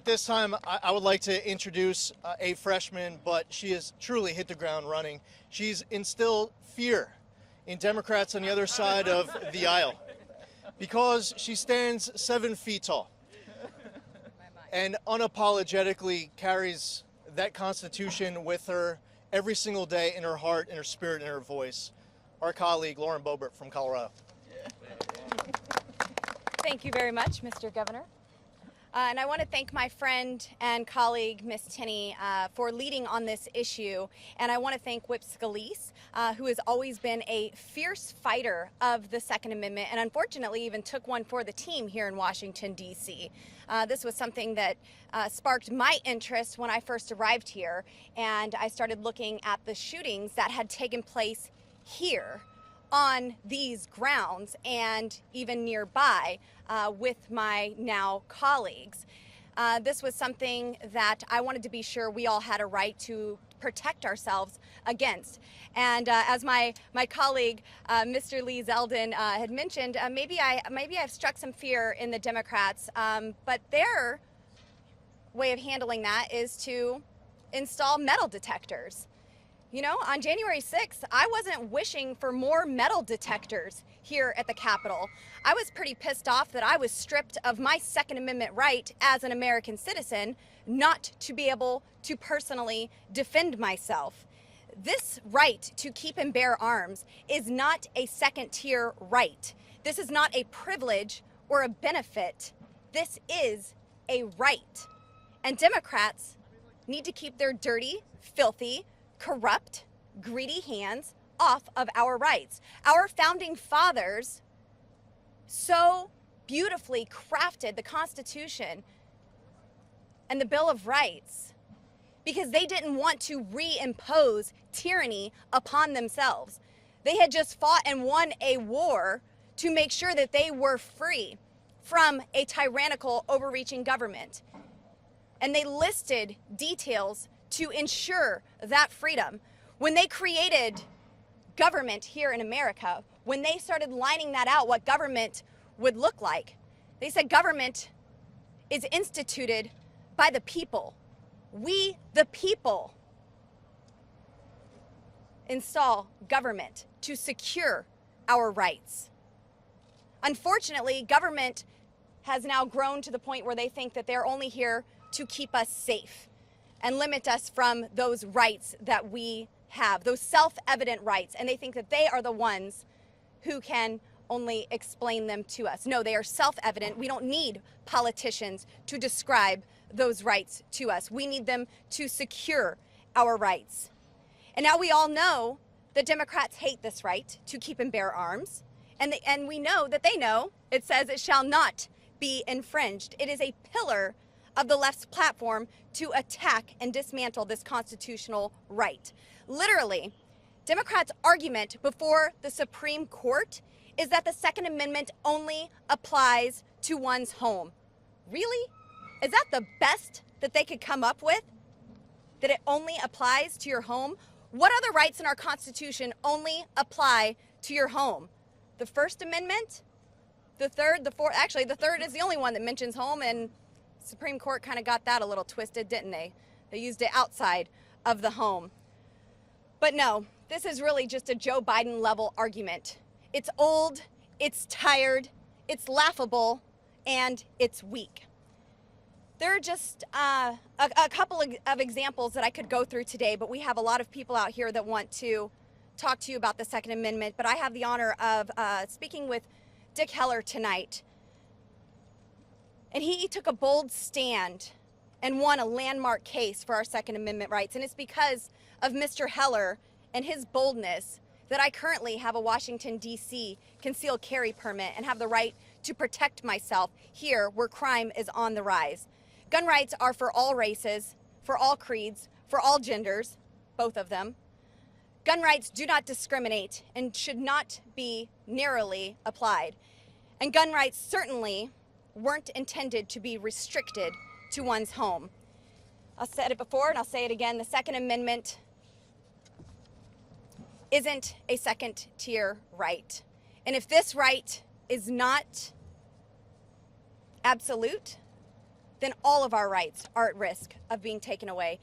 At this time, I would like to introduce a freshman, but she has truly hit the ground running. She's instilled fear in Democrats on the other side of the aisle because she stands 7 feet tall and unapologetically carries that Constitution with her every single day in her heart, in her spirit, in her voice. Our colleague, Boebert from Colorado. Thank you very much, Mr. Governor. And I want to thank my friend and colleague, Ms. Tinney, for leading on this issue. And I want to thank Whip Scalise, who has always been a fierce fighter of the Second Amendment and unfortunately even took one for the team here in Washington, D.C. This was something that sparked my interest when I first arrived here. And I started looking at the shootings that had taken place here on these grounds and even nearby with my now colleagues. This was something that I wanted to be sure we all had a right to protect ourselves against. And as my colleague, Mr. Lee Zeldin, had mentioned, maybe I've struck some fear in the Democrats, but their way of handling that is to install metal detectors. You know, on January 6th, I wasn't wishing for more metal detectors here at the Capitol. I was pretty pissed off that I was stripped of my Second Amendment right as an American citizen not to be able to personally defend myself. This right to keep and bear arms is not a second-tier right. This is not a privilege or a benefit. This is a right. And Democrats need to keep their dirty, filthy, corrupt, greedy hands off of our rights. Our founding fathers so beautifully crafted the Constitution and the Bill of Rights because they didn't want to reimpose tyranny upon themselves. They had just fought and won a war to make sure that they were free from a tyrannical, overreaching government. And they listed details to ensure that freedom. When they created government here in America, when they started lining that out, what government would look like, they said government is instituted by the people. We, the people, install government to secure our rights. Unfortunately, government has now grown to the point where they think that they're only here to keep us safe and limit us from those rights that we have, those self-evident rights. And they think that they are the ones who can only explain them to us. No, they are self-evident. We don't need politicians to describe those rights to us. We need them to secure our rights. And now we all know that Democrats hate this right to keep and bear arms. And we know that they know it says it shall not be infringed. It is a pillar of the left's platform to attack and dismantle this constitutional right. Literally, Democrats' argument before the Supreme Court is that the Second Amendment only applies to one's home. Really? Is that the best that they could come up with? That it only applies to your home? What other rights in our Constitution only apply to your home? The First Amendment? The third, the fourth, actually the third is the only one that mentions home, and Supreme Court kind of got that a little twisted, didn't they? They used it outside of the home. But no, this is really just a Joe Biden level argument. It's old, it's tired, it's laughable, and it's weak. There are just a couple of examples that I could go through today, but we have a lot of people out here that want to talk to you about the Second Amendment. But I have the honor of speaking with Dick Heller tonight. And he took a bold stand and won a landmark case for our Second Amendment rights. And it's because of Mr. Heller and his boldness that I currently have a Washington, D.C. concealed carry permit and have the right to protect myself here where crime is on the rise. Gun rights are for all races, for all creeds, for all genders, both of them. Gun rights do not discriminate and should not be narrowly applied. And gun rights certainly weren't intended to be restricted to one's home. I've said it before and I'll say it again, the Second Amendment isn't a second-tier right. And if this right is not absolute, then all of our rights are at risk of being taken away.